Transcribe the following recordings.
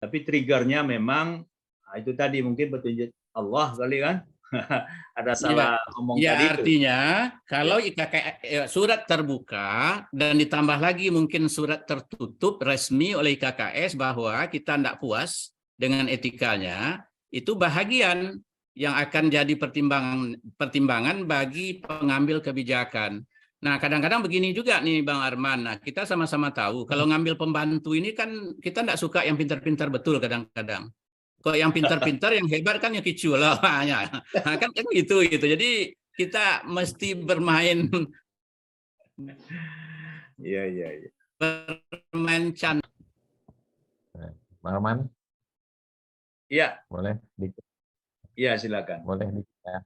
Tapi triggernya memang itu tadi mungkin petunjuk Allah kali kan. Ada salah ngomong ya, tadi itu. artinya kalau IKKS surat terbuka dan ditambah lagi mungkin surat tertutup resmi oleh IKKS bahwa kita tidak puas dengan etikanya, itu bahagian yang akan jadi pertimbangan bagi pengambil kebijakan. Nah, kadang-kadang begini juga nih Bang Arman. Nah, kita sama-sama tahu kalau ngambil pembantu ini kan kita tidak suka yang pintar-pintar betul kadang-kadang. Kok yang pintar-pintar, yang hebat kan yang kicau lah. Kan gitu. Jadi kita mesti bermain bermain cantik. Bang Arman? Iya. Boleh dikit? Iya, silakan. Boleh dikit ya.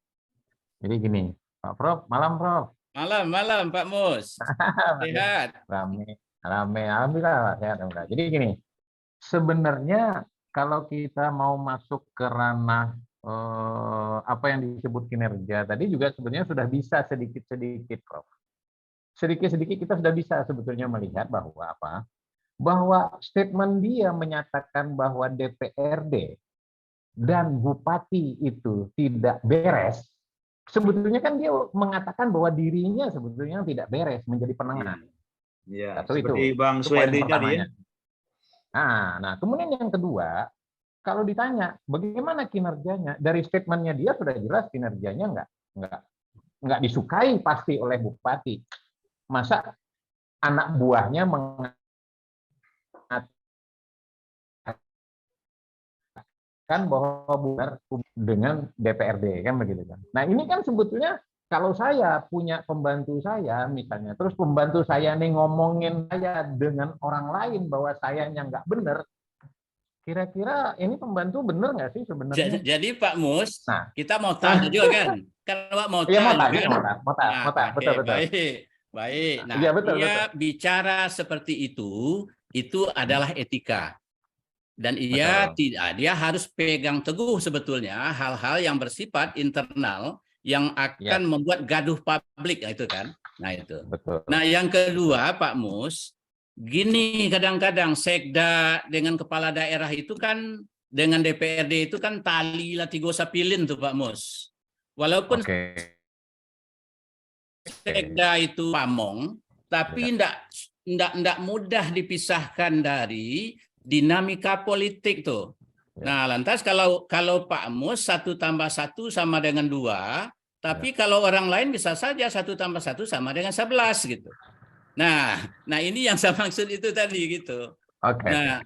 Jadi gini, Pak Prof, malam Prof. Malam Pak Mus. Sehat. Rame. Alhamdulillah Pak, sehat. Jadi gini, sebenarnya kalau kita mau masuk ke ranah apa yang disebut kinerja tadi juga sebenarnya sudah bisa sedikit-sedikit, Prof. Sedikit-sedikit kita sudah bisa sebetulnya melihat bahwa apa? Bahwa statement dia menyatakan bahwa DPRD dan bupati itu tidak beres. Sebetulnya kan dia mengatakan bahwa dirinya sebetulnya tidak beres menjadi penengah. Iya, itu. seperti Bang Suedi tadi ya. Nah, kemudian yang kedua, kalau ditanya bagaimana kinerjanya, dari statementnya dia sudah jelas kinerjanya nggak disukai pasti oleh bupati. Masa anak buahnya mengatakan bahwa benar dengan DPRD kan begitu kan. Nah ini kan sebetulnya kalau saya punya pembantu saya misalnya, terus pembantu saya nih ngomongin saya dengan orang lain bahwa saya yang nggak benar, kira-kira ini pembantu benar nggak sih sebenarnya? Jadi Pak Mus, kita mau tanya juga kan? Kan Pak mau tanya kan? Betul. Baik. Nah, ya, betul. Bicara seperti itu adalah etika. Dan dia harus pegang teguh sebetulnya hal-hal yang bersifat internal yang akan membuat gaduh publik itu kan. Nah itu. Betul. Nah yang kedua Pak Mus, gini kadang-kadang sekda dengan kepala daerah itu kan dengan DPRD itu kan tali latigo sapilin tuh Pak Mus. Walaupun sekda itu pamong, tapi enggak mudah dipisahkan dari dinamika politik tuh. Nah, lantas kalau Pak Mus 1+1 sama dengan 2, tapi kalau orang lain bisa saja 1+1 sama dengan 11 gitu. Nah ini yang saya maksud itu tadi gitu. Nah,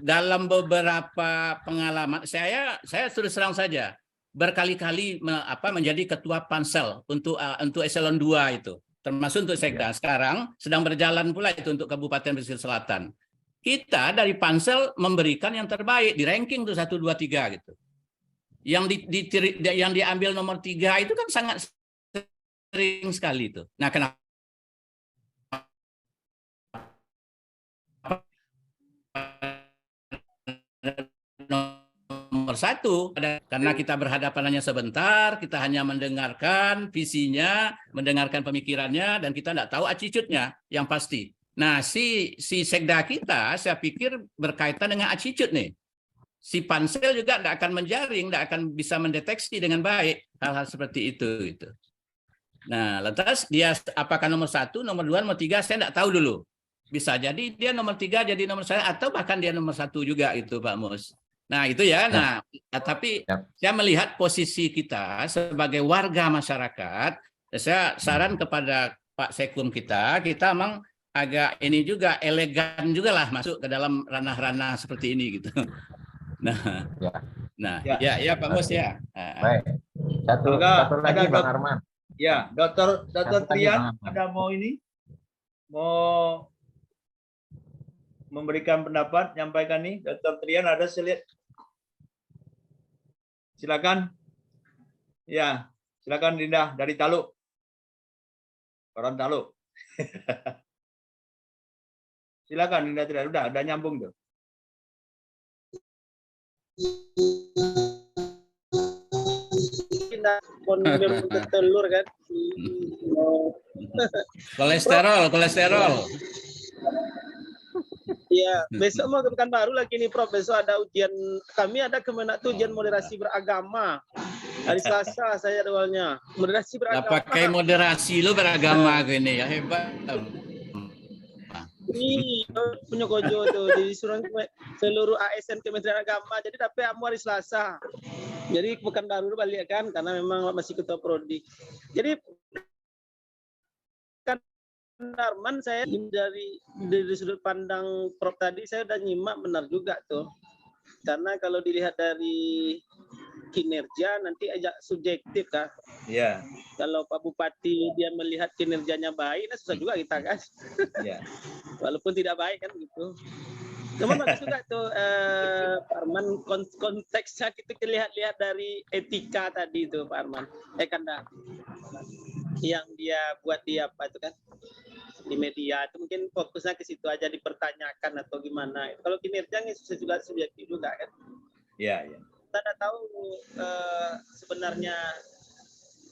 dalam beberapa pengalaman saya terus terang saja berkali-kali menjadi ketua pansel untuk eselon 2 itu, termasuk untuk sekda. Sekarang sedang berjalan pula itu untuk Kabupaten Pesisir Selatan. Kita dari pansel memberikan yang terbaik di ranking tuh 1, 2, 3 gitu. Yang diambil nomor 3 itu kan sangat sering sekali itu. Nah, kenapa? Nomor 1 karena kita berhadapan hanya sebentar, kita hanya mendengarkan visinya, mendengarkan pemikirannya, dan kita tidak tahu attitude-nya yang pasti. Nah, si sekda kita, saya pikir berkaitan dengan attitude nih. Si pansel juga tidak akan menjaring, tidak akan bisa mendeteksi dengan baik hal-hal seperti itu. Gitu. Nah, lantas dia apakah nomor 1, nomor 2, nomor 3, saya tidak tahu dulu. Bisa jadi dia nomor 3 jadi nomor 1, atau bahkan dia nomor 1 juga itu Pak Mus. Nah, itu ya. Nah, tapi saya melihat posisi kita sebagai warga masyarakat, saya saran kepada Pak Sekum kita memang agak ini juga elegan juga lah masuk ke dalam ranah-ranah seperti ini gitu. Ya Pak Mus ya. Baik. Satu lagi Bang Arman. Ya, Dokter Trian ada mau memberikan pendapat, nyampaikan nih, Dokter Trian ada saya lihat. Silakan. Ya, silakan Dinda dari Taluk. Orang Taluk. Silakan Dinda Trian, udah nyambung tuh. Telur kan. Kolesterol. Iya, besok mau ke Pekanbaru lagi nih Prof. Besok ada ujian, kami ada Kemenak tuh ujian moderasi beragama. Hari Selasa saya awalnya. Moderasi Lah beragama. pakai moderasi lu beragama gini ya, hebat. Ini punya Kojo tuh disuruh seluruh ASN Kementerian Agama. Jadi tapi amu hari Selasa. Jadi Pekanbaru balik kan karena memang masih ketua prodi. Jadi kan Arman, saya dari sudut pandang Prof tadi saya udah nyimak benar juga tuh. Karena kalau dilihat dari kinerja nanti agak subjektif kan. Iya. Kalau Pak Bupati dia melihat kinerjanya baik, nah susah juga kita kan. Iya. Walaupun tidak baik kan gitu. Cuman bagus juga tuh Pak Arman, konteksnya kita lihat-lihat dari etika tadi tuh Pak Arman. Kanda yang dia buat dia apa itu kan di media itu mungkin fokusnya ke situ aja, dipertanyakan atau gimana. Kalau kinerjanya susah juga, subjektif juga kan. Iya, iya. Kita tidak tahu sebenarnya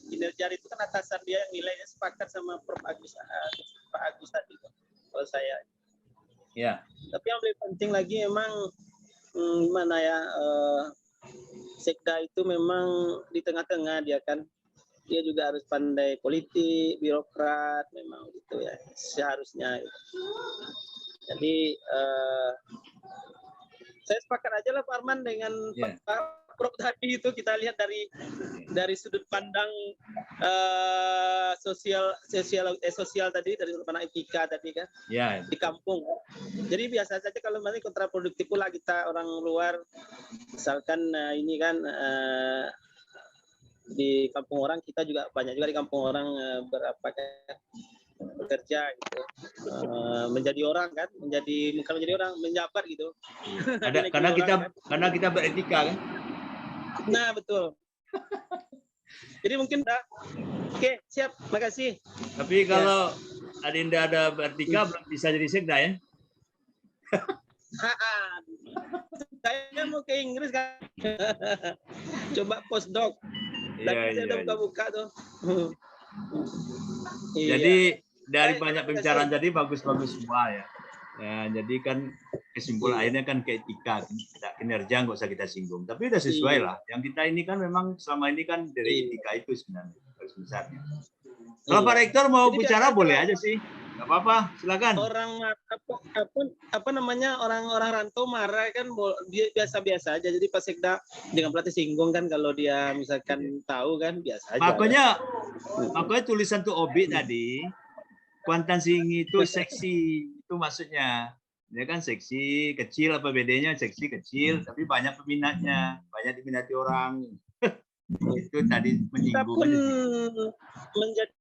kinerja itu kan atasan dia yang nilainya sepakat sama Prof Agus, Pak Agus tadi kalau saya. Iya. Tapi yang lebih penting lagi memang gimana ya, Sekda itu memang di tengah-tengah dia kan. Dia juga harus pandai politik, birokrat, memang gitu ya seharusnya. Jadi saya sepakat aja lah Pak Arman dengan Pak Prof tadi itu, kita lihat dari sudut pandang sosial tadi, dari sudut pandang etika tadi kan, di kampung. Jadi biasa saja kalau nanti kontraproduktif pula kita orang luar, misalkan ini kan di kampung orang, kita juga banyak juga di kampung orang bekerja gitu, menjadi orang kan, bukan menjadi orang, menjabat gitu. Ada karena kita beretika kan. Nah betul. Jadi mungkin oke, siap, makasih. Tapi kalau Adinda ada beretika belum bisa jadi sekda ya. Saya mau ke Inggris kan. Coba postdoc. Tapi saya udah buka-buka tuh. Jadi dari banyak pembicaraan tadi bagus-bagus semua ya. Jadi kan kesimpulan akhirnya kan ke etika, kinerja nggak usah kita singgung. Tapi udah sesuai lah. Yang kita ini kan memang selama ini kan dari etika itu sebenarnya garis besarnya. Kalau Pak Rektor mau bicara boleh aja sih. Nggak apa-apa, silakan. Orang apa namanya, orang rantau marah kan dia biasa-biasa aja. Jadi Pak Sekda dengan pelatih singgung kan kalau dia misalkan tahu kan biasa aja. Makanya tulisan tuh Obi tadi, Kuantan Singi itu seksi, itu maksudnya. Dia kan seksi, kecil apa bedanya, seksi kecil, tapi banyak peminatnya, banyak diminati orang. Itu tadi menyinggung aja sih. Menjadi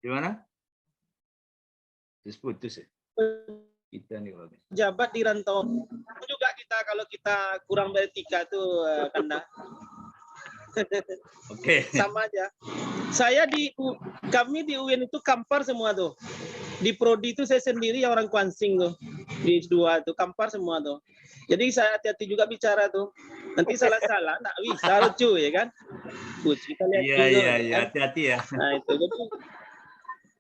gimana? Terus putus ya? Kita nih kalau jabat di rantau juga kita, kalau kita kurang beretika tuh Kanda. Oke. Sama aja. Kami di UIN itu kampar semua tuh. Di prodi itu saya sendiri yang orang Kuansing tuh. Di S2 tuh kampar semua tuh. Jadi saya hati-hati juga bicara tuh. Nanti salah-salah, nggak bisa lucu ya kan? Kita lihat iya, hati-hati ya. Nah itu jadi.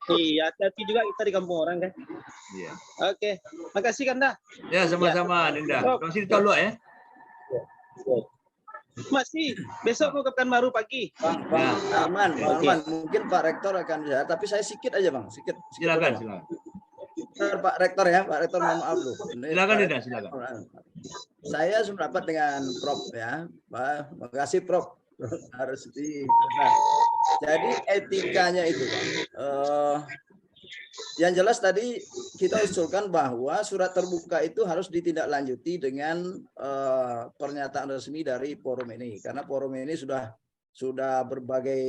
Iya, hati-hati juga kita di kampung orang kan. Iya. Oke, makasih Kanda. Ya, sama-sama Dinda. Kasih tahu ya. Masih, besok mau ke Pekanbaru pagi. Bang Arman, mungkin Pak Rektor akan bisa, tapi saya sedikit aja Bang, sedikit. Silakan. Pak Rektor ya, Pak Rektor mohon maaf loh. Silakan Dinda, silakan. Saya sependapat dengan Prof ya. Terima kasih Prof. Harus jadi etikanya itu Bang. Yang jelas tadi kita usulkan bahwa surat terbuka itu harus ditindaklanjuti dengan pernyataan resmi dari forum ini, karena forum ini sudah berbagai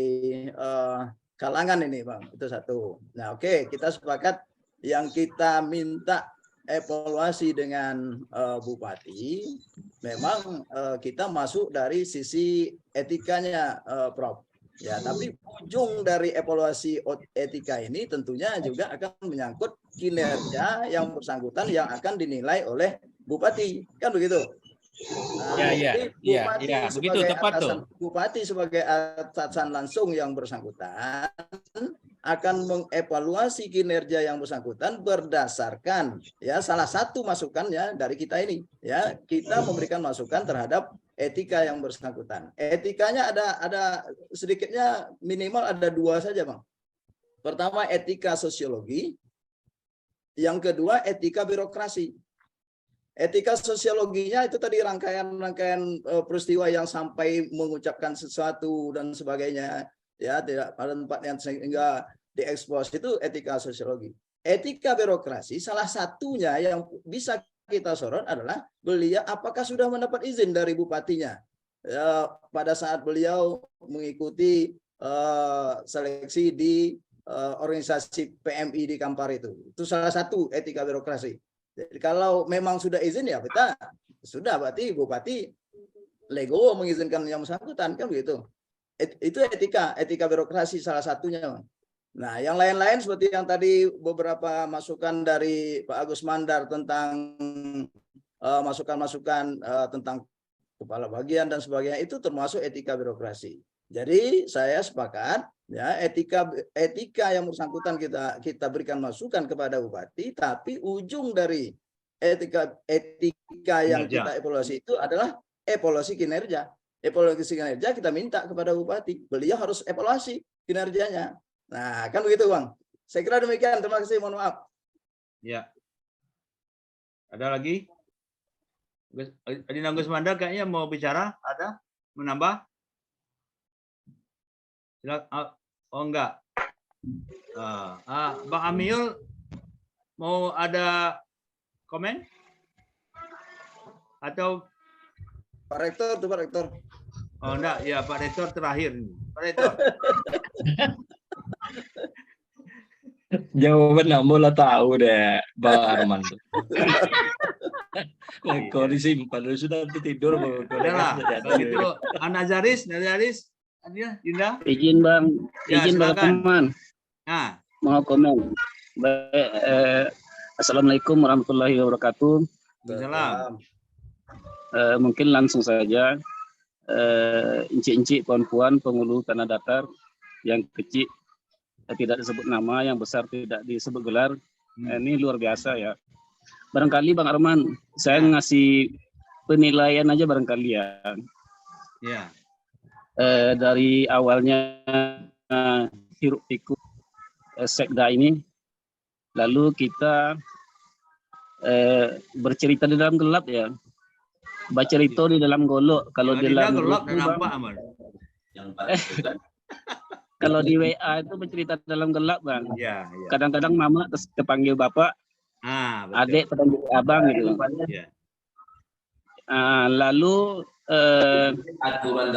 kalangan ini Bang, itu satu. Nah oke, kita sepakat yang kita minta evaluasi dengan Bupati, memang kita masuk dari sisi etikanya Prof. Ya, tapi ujung dari evaluasi etika ini tentunya juga akan menyangkut kinerja yang bersangkutan yang akan dinilai oleh Bupati, kan begitu? Nah, begitu tepat tuh. Bupati sebagai atasan langsung yang bersangkutan akan mengevaluasi kinerja yang bersangkutan berdasarkan ya salah satu masukannya dari kita ini ya, kita memberikan masukan terhadap etika yang bersangkutan. Etikanya ada sedikitnya minimal ada 2 saja, Bang. Pertama etika sosiologi, yang kedua etika birokrasi. Etika sosiologinya itu tadi rangkaian peristiwa yang sampai mengucapkan sesuatu dan sebagainya, ya tidak pada tempatnya sehingga diekspos, itu etika sosiologi. Etika birokrasi salah satunya yang bisa kita sorot adalah beliau apakah sudah mendapat izin dari bupatinya ya, pada saat beliau mengikuti seleksi di organisasi PMI di Kampar itu salah satu etika birokrasi. Jadi kalau memang sudah izin ya kita sudah, berarti bupati legowo mengizinkan yang bersangkutan kan begitu. Itu etika birokrasi salah satunya. Nah, yang lain-lain seperti yang tadi beberapa masukan dari Pak Agus Mandar tentang masukan-masukan tentang kepala bagian dan sebagainya, itu termasuk etika birokrasi. Jadi saya sepakat ya, etika yang bersangkutan kita berikan masukan kepada bupati, tapi ujung dari etika yang kita evaluasi itu adalah evaluasi kinerja. Evaluasi kinerja kita minta kepada bupati, beliau harus evaluasi kinerjanya. Nah, kan begitu, Bang. Saya kira demikian. Terima kasih, mohon maaf. Ya. Ada lagi? Adina Agus Mandar kayaknya mau bicara, ada menambah? Oh enggak. Bang Amiul mau ada komen? Atau Pak Rektor, tuh Pak Rektor. Oh enggak, ya Pak Rektor terakhir. Pak Rektor. Jawaban Ambo lah tahu deh, Bang Arman. Kok disimpan, sudah tidur. Udahlah, begitu. Nazaris, Adina, Dinda. Izin Bang, izin Bang Arman. Nah, mau komen. Baik, Assalamualaikum warahmatullahi wabarakatuh. Salam. Mungkin langsung saja, encik-encik, puan-puan, penghulu tanah datar yang kecil tidak disebut nama, yang besar tidak disebut gelar. Ini luar biasa ya. Barangkali Bang Arman, saya ngasih penilaian aja barangkali ya. Ya. Dari awalnya hiruk pikuk sekda ini, lalu kita bercerita di dalam gelap ya. Baca cerita di dalam golok. Kalau di dalam gelap nampak aman. Kalau di WA itu bercerita dalam gelap, Bang. Ya. Kadang-kadang mama terpanggil bapak, adik terpanggil abang gitu. Ya. Lalu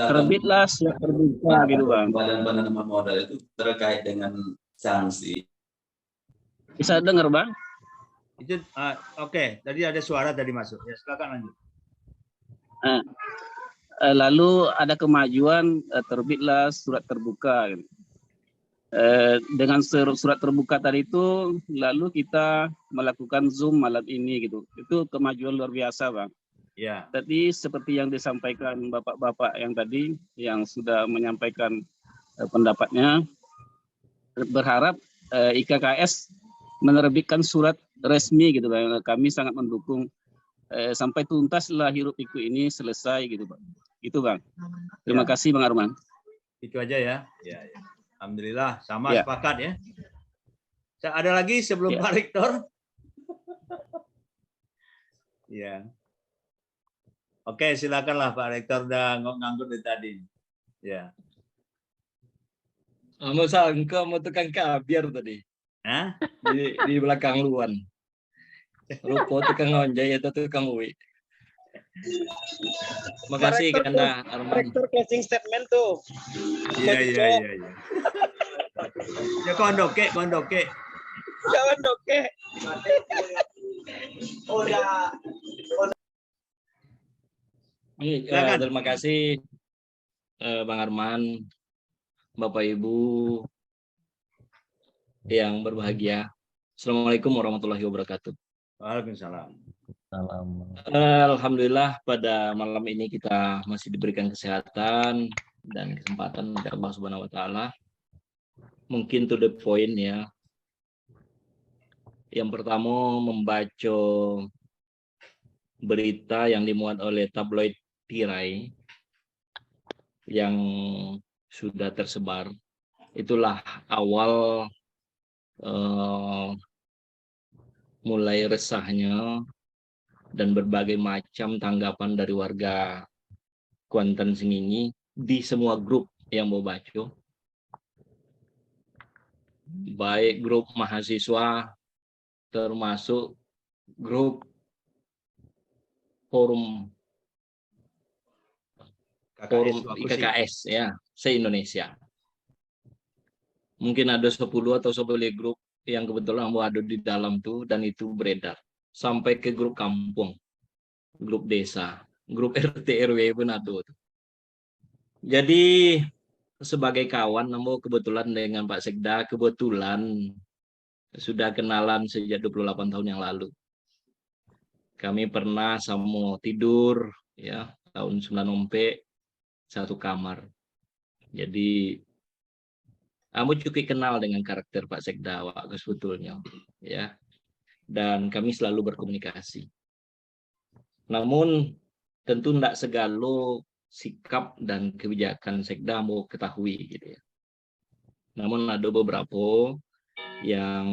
terbitlah surat terbuka gitu, Bang. Badan modal itu terkait dengan sanksi. Bisa dengar, Bang? Itu oke. Tadi ada suara tadi masuk. Ya, silakan lanjut. Lalu ada kemajuan, terbitlah surat terbuka. Gitu. Dengan surat terbuka tadi itu, lalu kita melakukan Zoom malam ini gitu. Itu kemajuan luar biasa, Bang. Ya. Tadi seperti yang disampaikan bapak-bapak yang tadi, yang sudah menyampaikan pendapatnya, berharap IKKS menerbitkan surat resmi gitu, Bang. Kami sangat mendukung sampai tuntaslah hiruk pikuk ini selesai gitu, Bang. Itu, Bang. Terima kasih, Bang Arman. Itu aja ya. Ya. Alhamdulillah, sama sepakat ya. Ada lagi sebelum Pak Rektor? Ya. Oke, silakanlah Pak Rektor, udah nganggut dari tadi. Ya. Mau sangka mau tukang kabiar tadi. Hah? Di belakang luan. Rupo tukang onjay atau tukang uwi. Makasih karena Arman. Rektor closing statement tuh. Iya. Ya kondoke. Jangan doke. Terima kasih Bang Arman, Bapak Ibu yang berbahagia. Assalamualaikum warahmatullahi wabarakatuh. Waalaikumsalam. Alhamdulillah pada malam ini kita masih diberikan kesehatan dan kesempatan dari Allah Subhanahu wa taala. mungkin to the point ya. Yang pertama membaca berita yang dimuat oleh tabloid tirai yang sudah tersebar. Itulah awal mulai resahnya dan berbagai macam tanggapan dari warga Kuantan Sengingi di semua grup yang mau baca. Baik grup mahasiswa, termasuk grup forum IKKS ya, se-Indonesia. Mungkin ada 10 atau 11 grup yang kebetulan mau ada di dalam tuh, dan itu beredar sampai ke grup kampung, grup desa, grup RT RW pun ada tuh. Jadi sebagai kawan, Ambo kebetulan dengan Pak Sekda kebetulan sudah kenalan sejak 28 tahun yang lalu. Kami pernah sama tidur ya tahun 94 satu kamar. Jadi Ambo cukup kenal dengan karakter Pak Sekda sebetulnya ya. Dan kami selalu berkomunikasi. Namun tentu tidak segala sikap dan kebijakan Sekda Ambo ketahui gitu ya. Namun ada beberapa yang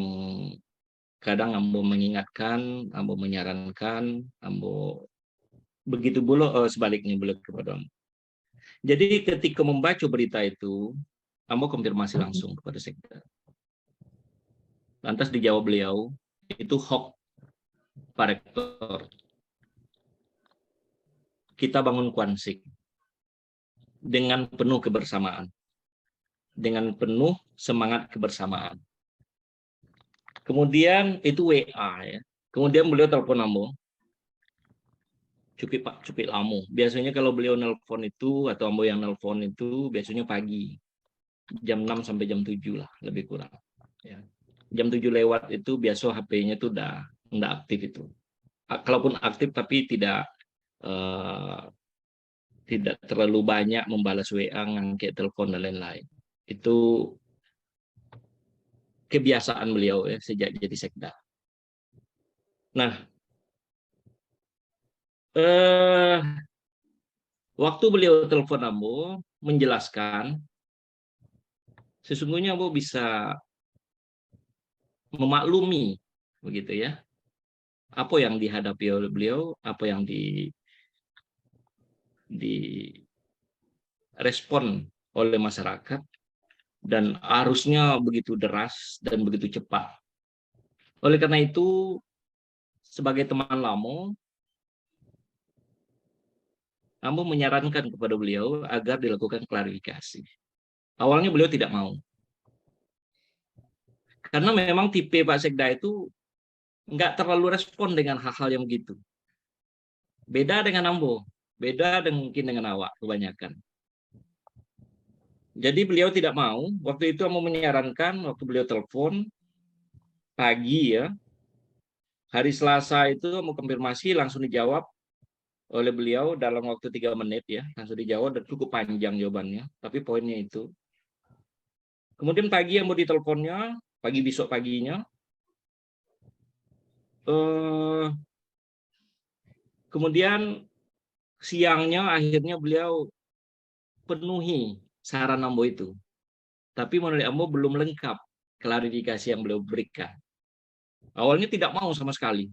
kadang Ambo mengingatkan, Ambo menyarankan, Ambo begitu pula sebaliknya boleh kepada Ambo. Jadi ketika membaca berita itu, Ambo konfirmasi langsung kepada Sekda. Lantas dijawab beliau, itu hoax Pak Rektor. Kita bangun Kuansing dengan penuh kebersamaan, dengan penuh semangat kebersamaan. Kemudian itu WA ya. Kemudian beliau telepon Ambo. Cukup lama. Biasanya kalau beliau nelpon itu atau Ambo yang nelpon itu biasanya pagi. Jam 6 sampai jam 7 lah lebih kurang. Ya. Jam 7 lewat itu biasa HP-nya tuh udah enggak aktif itu. Kalaupun aktif tapi tidak terlalu banyak membalas WA, ngangkat telepon dan lain-lain. Itu kebiasaan beliau ya sejak jadi Sekda. Nah, waktu beliau telepon Ambo menjelaskan, sesungguhnya Ambo bisa memaklumi begitu ya, apa yang dihadapi oleh beliau, apa yang direspon oleh masyarakat, dan arusnya begitu deras dan begitu cepat. Oleh karena itu, sebagai teman lama, Ambo menyarankan kepada beliau agar dilakukan klarifikasi. Awalnya beliau tidak mau. Karena memang tipe Pak Sekda itu nggak terlalu respon dengan hal-hal yang begitu. Beda dengan Ambo, beda mungkin dengan awak kebanyakan. Jadi beliau tidak mau. Waktu itu Ambo menyarankan, waktu beliau telepon pagi ya, hari Selasa itu Ambo konfirmasi langsung dijawab oleh beliau dalam waktu 3 menit ya, langsung dijawab dan cukup panjang jawabannya. Tapi poinnya itu. Kemudian pagi Ambo diteleponnya, pagi besok paginya. Kemudian siangnya akhirnya beliau penuhi saran Ambo itu. Tapi menurut Ambo belum lengkap klarifikasi yang beliau berikan. Awalnya tidak mau sama sekali.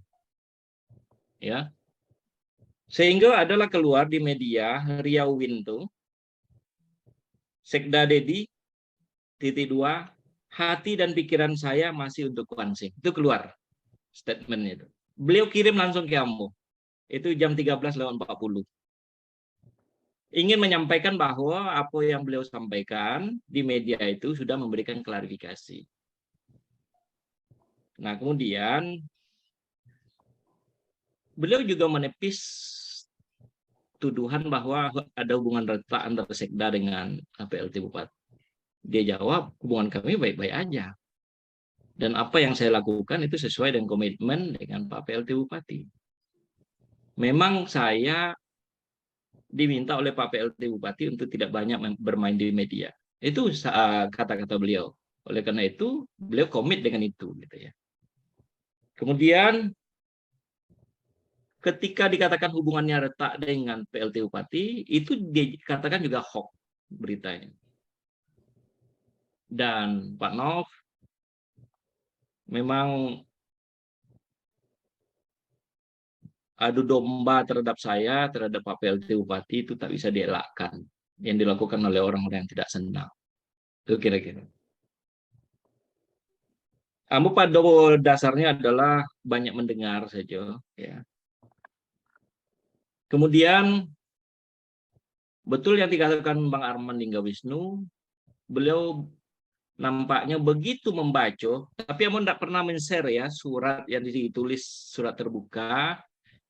Ya. Sehingga adalah keluar di media Riau Winto, Sekda Dedi, _, hati dan pikiran saya masih untuk Kuansing. Itu keluar statementnya itu. Beliau kirim langsung ke Ambo. Itu jam 13:40. Ingin menyampaikan bahwa apa yang beliau sampaikan di media itu sudah memberikan klarifikasi. Nah, kemudian beliau juga menepis tuduhan bahwa ada hubungan retak antara Sekda dengan PLT Bupati. Dia jawab, hubungan kami baik-baik aja. Dan apa yang saya lakukan itu sesuai dengan komitmen dengan Pak PLT Bupati. Memang saya diminta oleh Pak PLT Bupati untuk tidak banyak bermain di media. Itu kata-kata beliau. Oleh karena itu, beliau komit dengan itu, gitu ya. Kemudian ketika dikatakan hubungannya retak dengan PLT Bupati, itu dikatakan juga hoax beritanya. Dan Pak Nov memang adu domba terhadap saya, terhadap Pak PLT Bupati itu tak bisa dielakkan. Yang dilakukan oleh orang-orang yang tidak senang. Itu kira-kira. Kamu pada dasarnya adalah banyak mendengar saja. Ya. Kemudian, betul yang dikatakan Bang Arman Lingga Wisnu, beliau nampaknya begitu membaca, tapi Ambo tidak pernah men-share ya surat yang ditulis, surat terbuka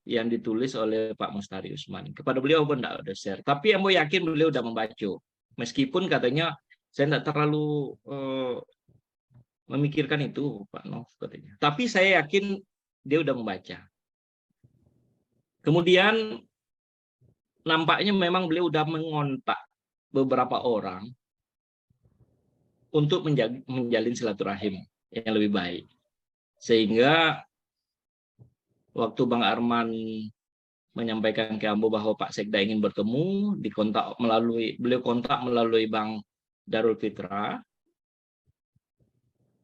yang ditulis oleh Pak Mustari Usman. Kepada beliau Ambo tidak ada share, tapi Ambo yakin beliau sudah membaca. Meskipun katanya saya tidak terlalu memikirkan itu, Pak Nov katanya. Tapi saya yakin dia sudah membaca. Kemudian nampaknya memang beliau sudah mengontak beberapa orang untuk menjalin silaturahim yang lebih baik. Sehingga waktu Bang Arman menyampaikan ke Ambo bahwa Pak Sekda ingin bertemu, beliau kontak melalui Bang Darul Fitra,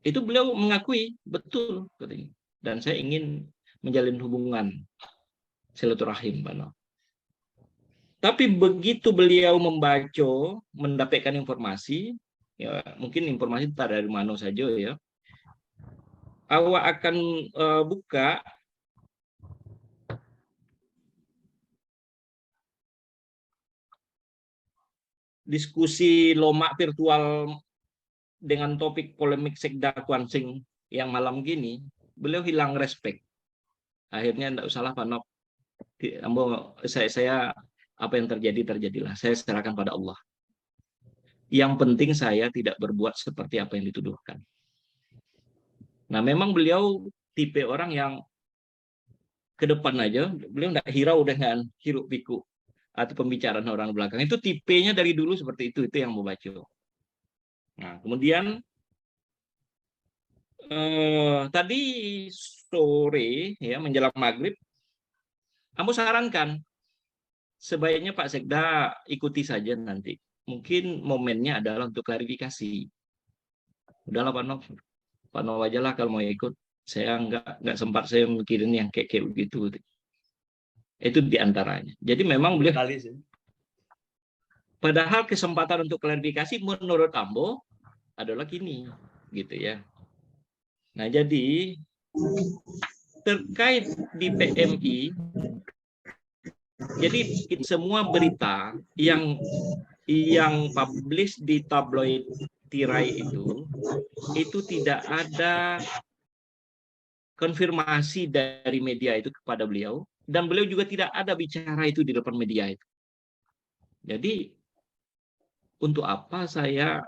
itu beliau mengakui betul katanya. Dan saya ingin menjalin hubungan silaturahim, Pak Nov. Tapi begitu beliau membaca, mendapatkan informasi, ya mungkin informasi tak dari mana saja ya, awak akan buka diskusi lomak virtual dengan topik polemik Sekda Kwansing yang malam gini, beliau hilang respect. Akhirnya tidak usahlah Pak Nov, saya apa yang terjadilah. Saya serahkan pada Allah. Yang penting saya tidak berbuat seperti apa yang dituduhkan. Nah, memang beliau tipe orang yang ke depan aja, beliau tidak hirau dengan hiruk pikuk atau pembicaraan orang belakang. Itu tipenya dari dulu seperti itu yang mau baca. Nah, kemudian tadi sore ya menjelang maghrib, Ambo sarankan sebaiknya Pak Sekda ikuti saja nanti. Mungkin momennya adalah untuk klarifikasi. Udahlah Pak Nov aja lah kalau mau ikut. Saya nggak sempat saya mikirin yang kayak begitu. Itu diantaranya. Jadi memang beliau. Padahal kesempatan untuk klarifikasi menurut Ambo adalah gini, gitu ya. Nah jadi terkait di PMI. Jadi semua berita yang publish di tabloid tirai itu tidak ada konfirmasi dari media itu kepada beliau, dan beliau juga tidak ada bicara itu di depan media itu. Jadi untuk apa saya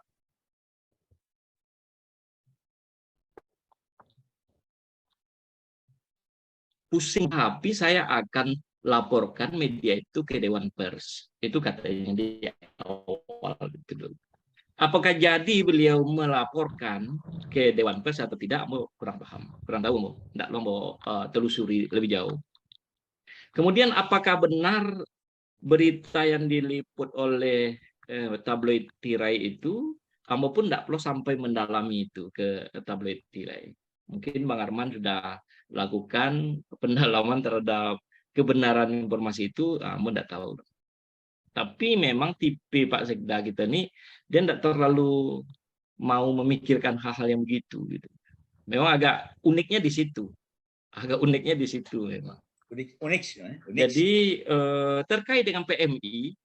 pusing hati, saya akan laporkan media itu ke Dewan Pers. Itu katanya di awal gitu. Apakah jadi beliau melaporkan ke Dewan Pers atau tidak? Mau kurang paham, kurang tahu, tidak mau telusuri lebih jauh. Kemudian apakah benar berita yang diliput oleh tabloid tirai itu? Kamu pun tidak perlu sampai mendalami itu ke tabloid tirai. Mungkin Bang Arman sudah lakukan pendalaman terhadap kebenaran informasi itu, kamu tidak tahu. Tapi memang tipe Pak Sekda kita ini, dia tidak terlalu mau memikirkan hal-hal yang begitu. Gitu. Memang agak uniknya di situ. Memang. Unik. Jadi terkait dengan PMI,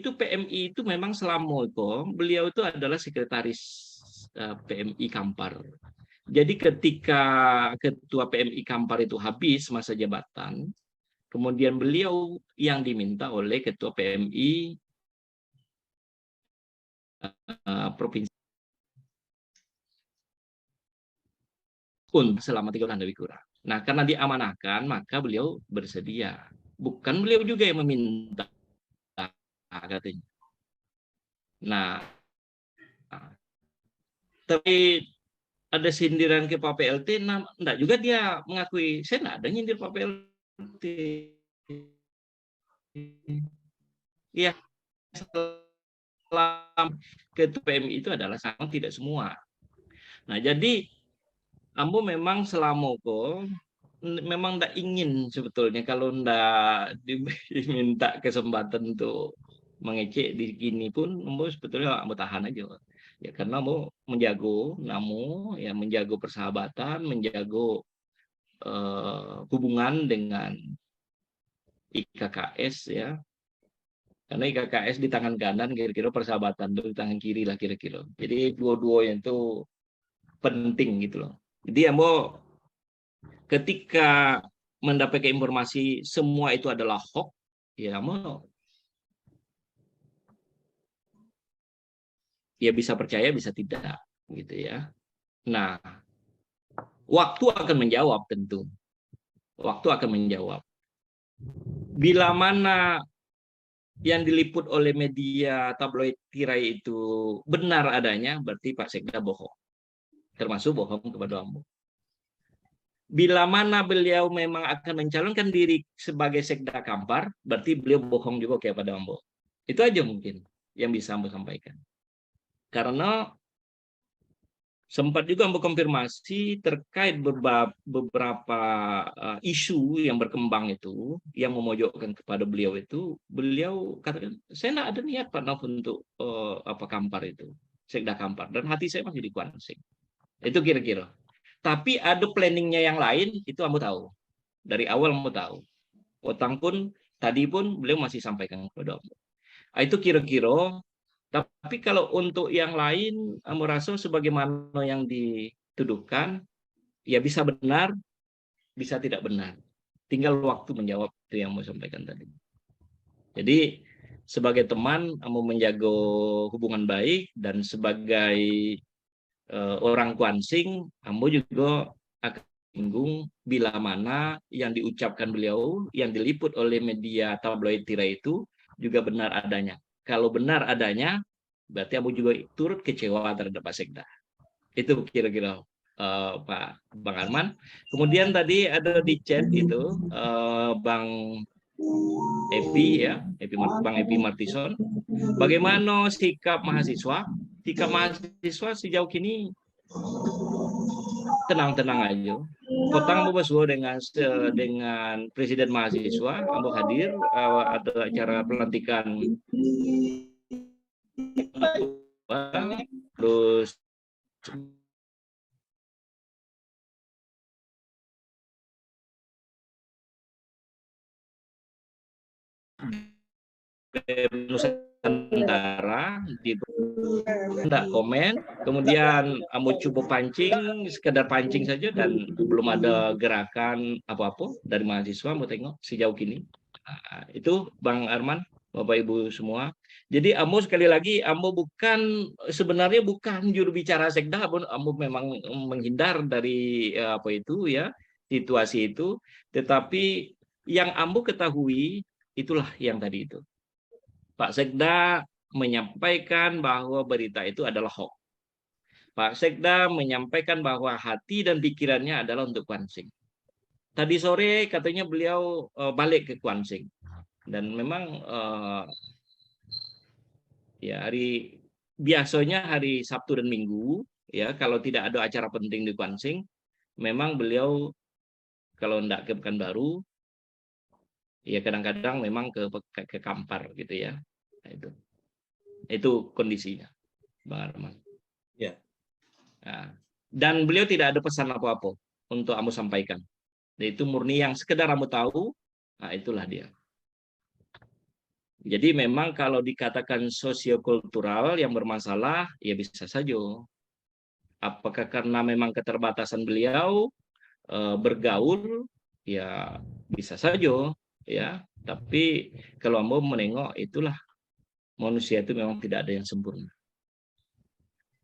PMI itu memang selama itu, beliau itu adalah sekretaris PMI Kampar. Jadi ketika ketua PMI Kampar itu habis masa jabatan, kemudian beliau yang diminta oleh ketua PMI provinsi untuk selama 3 bulan lebih kurang. Nah, karena diamanahkan, maka beliau bersedia. Bukan beliau juga yang meminta, katanya. Nah, tapi ada sindiran ke Pak PLT, enggak juga dia mengakui, saya enggak ada nyindir Pak PLT. Iya, setelah ketua PMI itu adalah sama tidak semua. Nah, jadi Ambo memang selama kok memang tidak ingin sebetulnya kalau tidak diminta kesempatan untuk mengecek di gini pun Ambo sebetulnya Ambo tahan aja. Ya karena Ambo menjago namu, ya menjago persahabatan, menjago hubungan dengan IKKS ya. Karena IKKS di tangan kanan, kira-kira persahabatan itu di tangan kiri lah kira-kira. Jadi dua-duanya itu penting gitu loh. Jadi Ambo ketika mendapatkan informasi semua itu adalah hoax, ya Ambo ya bisa percaya bisa tidak gitu ya. Nah, waktu akan menjawab tentu. Waktu akan menjawab. Bila mana yang diliput oleh media tabloid tirai itu benar adanya, berarti Pak Sekda bohong. Termasuk bohong kepada Ambo. Bila mana beliau memang akan mencalonkan diri sebagai Sekda Kampar, berarti beliau bohong juga kepada Ambo. Itu aja mungkin yang bisa Ambo sampaikan. Karena sempat juga Ambo konfirmasi terkait beberapa isu yang berkembang itu, yang memojokkan kepada beliau itu, beliau katakan, saya tidak ada niat Pak Nof untuk Kampar itu, Sekda Kampar, dan hati saya masih di Kuansing. Itu kira-kira. Tapi ada planningnya yang lain, itu Ambo tahu. Dari awal Ambo tahu. Otang pun, tadi pun beliau masih sampaikan kepada Ambo. Itu kira-kira. Tapi kalau untuk yang lain, Ambo rasa sebagaimana yang dituduhkan, ya bisa benar, bisa tidak benar. Tinggal waktu menjawab itu yang mau sampaikan tadi. Jadi sebagai teman, Ambo menjaga hubungan baik, dan sebagai orang Kuansing, Ambo juga akan singgung bila mana yang diucapkan beliau, yang diliput oleh media tabloid tirai itu juga benar adanya. Kalau benar adanya, berarti Ambo juga turut kecewa terhadap Pak Sekda. Itu kira-kira Pak Bang Arman. Kemudian tadi ada di chat itu Bang Epi ya, Bang Epi Martison. Bagaimana sikap mahasiswa? Sikap mahasiswa sejauh ini tenang-tenang aja. Potang Ambo bersuara dengan Presiden Mahasiswa, Ambo hadir, ada acara pelantikan terus Nusantara tidak komen, kemudian Ambo coba pancing, sekedar pancing saja, dan belum ada gerakan apa-apa dari mahasiswa. Ambo tengok sejauh ini. Itu Bang Arman, Bapak Ibu semua. Jadi Ambo sekali lagi, Ambo sebenarnya bukan juru bicara Sekda, Ambo memang menghindar dari apa itu ya, situasi itu. Tetapi yang Ambo ketahui itulah yang tadi itu. Pak Sekda menyampaikan bahwa berita itu adalah hoax. Pak Sekda menyampaikan bahwa hati dan pikirannya adalah untuk Kuansing. Tadi sore katanya beliau balik ke Kuansing. Dan memang ya biasanya hari Sabtu dan Minggu ya, kalau tidak ada acara penting di Kuansing, memang beliau kalau tidak ke Pekanbaru ya kadang-kadang memang ke Kampar gitu ya. Nah, itu kondisinya, Bang Arman. Ya. Nah, dan beliau tidak ada pesan apa-apa untuk Ambo sampaikan. Itu murni yang sekedar Ambo tahu. Nah, itulah dia. Jadi memang kalau dikatakan sosiokultural yang bermasalah, ya bisa saja. Apakah karena memang keterbatasan beliau bergaul, ya bisa saja, ya. Tapi kalau Ambo menengok, itulah manusia itu memang tidak ada yang sempurna.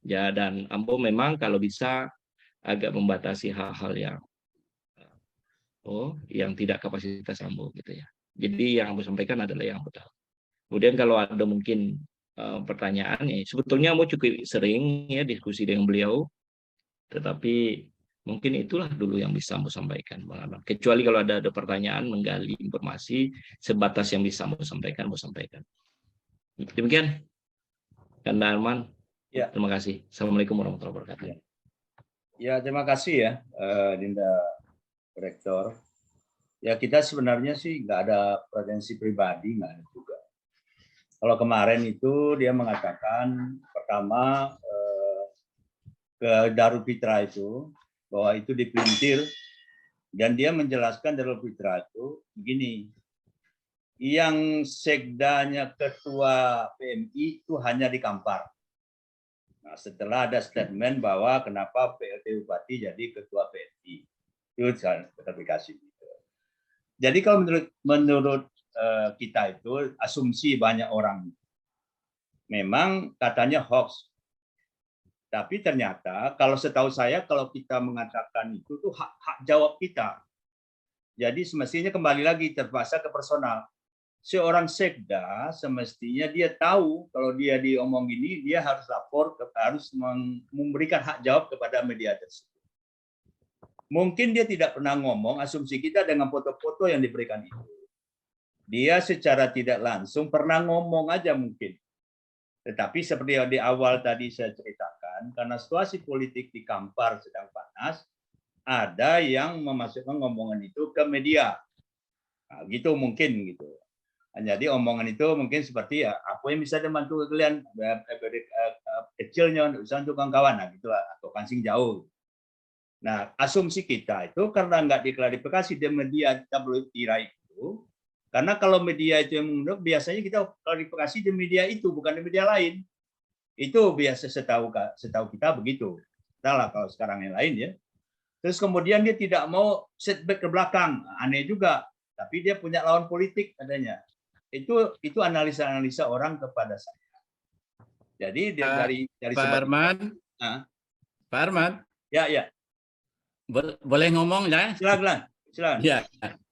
Ya, dan Ambo memang kalau bisa agak membatasi hal-hal yang tidak kapasitas Ambo gitu ya. Jadi yang Ambo sampaikan adalah yang Ambo tahu. Kemudian kalau ada mungkin pertanyaan. Sebetulnya mau cukup sering ya diskusi dengan beliau, tetapi mungkin itulah dulu yang bisa mau sampaikan, Bang Arman. Kecuali kalau ada pertanyaan, menggali informasi sebatas yang bisa mau sampaikan, mau sampaikan. Demikian, Kanda Arman. Ya. Terima kasih. Assalamualaikum warahmatullahi wabarakatuh. Ya, terima kasih ya, Dinda Rektor. Ya, kita sebenarnya sih nggak ada pretensi pribadi, nggak ada juga. Kalau kemarin itu dia mengatakan pertama ke Darul Fitra itu bahwa itu dipelintir, dan dia menjelaskan Darul Fitra itu begini, yang sekdanya ketua PMI itu hanya di Kampar. Nah, setelah ada statement bahwa kenapa PLT Bupati jadi ketua PMI, itu klarifikasi. Jadi kalau menurut kita itu asumsi banyak orang, memang katanya hoax. Tapi ternyata kalau setahu saya kalau kita mengatakan itu tuh hak jawab kita. Jadi semestinya kembali lagi terpaksa ke personal. Seorang sekda semestinya dia tahu kalau dia diomong gini, dia harus lapor, harus memberikan hak jawab kepada media tersebut. Mungkin dia tidak pernah ngomong, asumsi kita dengan foto-foto yang diberikan itu. Dia secara tidak langsung pernah ngomong aja mungkin. Tetapi seperti yang di awal tadi saya ceritakan, karena situasi politik di Kampar sedang panas, ada yang memasukkan omongan itu ke media. Nah, gitu mungkin gitu. Jadi omongan itu mungkin seperti ya, apa yang bisa dibantu kalian kecilnya untuk kawan-kawan, nah gitu, atau kancing jauh. Nah, asumsi kita itu karena nggak diklarifikasi di media tabloid tirai itu, karena kalau media itu yang mengundang, biasanya kita klarifikasi di media itu, bukan di media lain. Itu biasa setahu kita begitu. Entahlah kalau sekarang yang lain ya. Terus kemudian dia tidak mau setback ke belakang, aneh juga. Tapi dia punya lawan politik adanya. Itu analisa-analisa orang kepada saya. Jadi dari Pak Arman, Pak Arman, ya. Boleh ngomong ya? Silakan. Ya,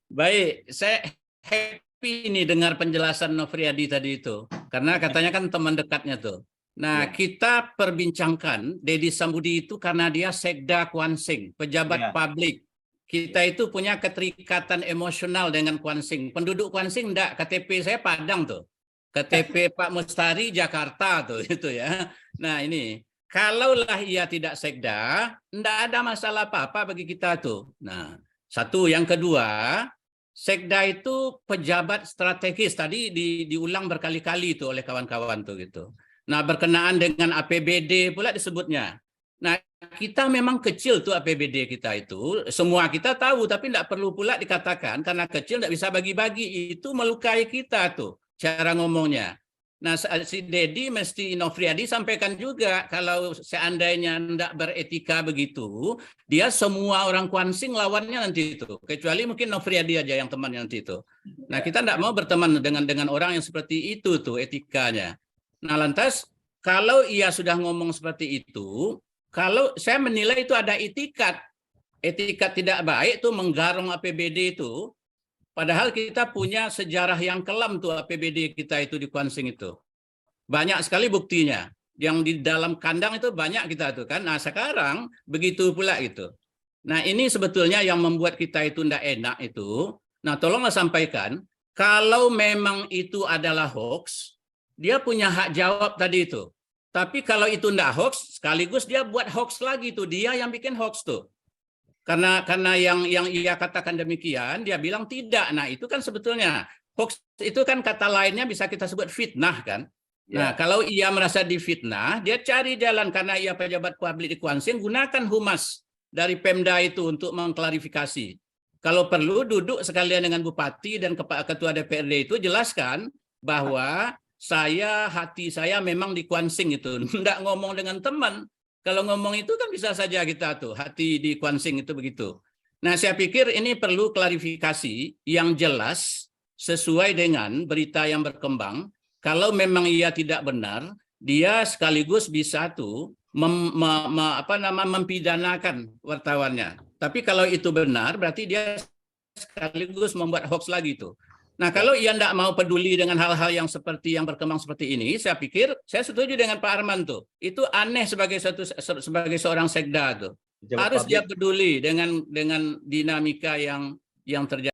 baik. Saya happy ini dengar penjelasan Nofriadi tadi itu, karena katanya kan teman dekatnya tuh. Nah, kita perbincangkan Deddy Sambudi itu karena dia sekda Kuansing, pejabat publik. Kita itu punya keterikatan emosional dengan Kuansing. Penduduk Kuansing enggak, KTP saya Padang tuh. KTP Pak Mustari Jakarta tuh itu ya. Nah, ini kalaulah ia tidak sekda, enggak ada masalah apa-apa bagi kita tuh. Nah, satu, yang kedua, sekda itu pejabat strategis, tadi diulang berkali-kali itu oleh kawan-kawan tuh gitu. Nah, berkenaan dengan APBD pula disebutnya. Nah, kita memang kecil tuh APBD kita itu, semua kita tahu, tapi tidak perlu pula dikatakan karena kecil tidak bisa bagi-bagi, itu melukai kita tuh cara ngomongnya. Nah, si Deddy mesti Nofriadi sampaikan juga kalau seandainya tidak beretika begitu, dia semua orang Kuansing lawannya nanti itu, kecuali mungkin Nofriadi aja yang teman nanti itu. Nah, kita tidak mau berteman dengan orang yang seperti itu tuh etikanya. Nah, lantas kalau ia sudah ngomong seperti itu, kalau saya menilai itu ada etikat tidak baik tuh menggarung APBD itu. Padahal kita punya sejarah yang kelam tuh APBD kita itu di Kuansing itu. Banyak sekali buktinya. Yang di dalam kandang itu banyak kita tuh kan. Nah, sekarang begitu pula itu. Nah, ini sebetulnya yang membuat kita itu tidak enak itu. Nah, tolonglah sampaikan, kalau memang itu adalah hoax, dia punya hak jawab tadi itu. Tapi kalau itu tidak hoax, sekaligus dia buat hoax lagi tuh. Dia yang bikin hoax tuh. Karena yang ia katakan demikian, dia bilang tidak. Nah, itu kan sebetulnya hoax itu kan kata lainnya bisa kita sebut fitnah kan. Nah, kalau ia merasa difitnah, dia cari jalan karena ia pejabat publik di Kuansing, gunakan humas dari Pemda itu untuk mengklarifikasi. Kalau perlu duduk sekalian dengan Bupati dan Ketua DPRD itu jelaskan bahwa hati saya memang di Kuansing itu, tidak ngomong dengan teman. Kalau ngomong itu kan bisa saja kita tuh, hati di Kuansing itu begitu. Nah, saya pikir ini perlu klarifikasi yang jelas sesuai dengan berita yang berkembang. Kalau memang ia tidak benar, dia sekaligus bisa tuh mempidanakan wartawannya. Tapi kalau itu benar, berarti dia sekaligus membuat hoax lagi tuh. Nah, kalau ia tidak mau peduli dengan hal-hal yang seperti yang berkembang seperti ini, saya pikir saya setuju dengan Pak Arman tuh. Itu aneh sebagai seorang sekda tuh. Pejabat Harus publik. dia peduli dengan dinamika yang terjadi.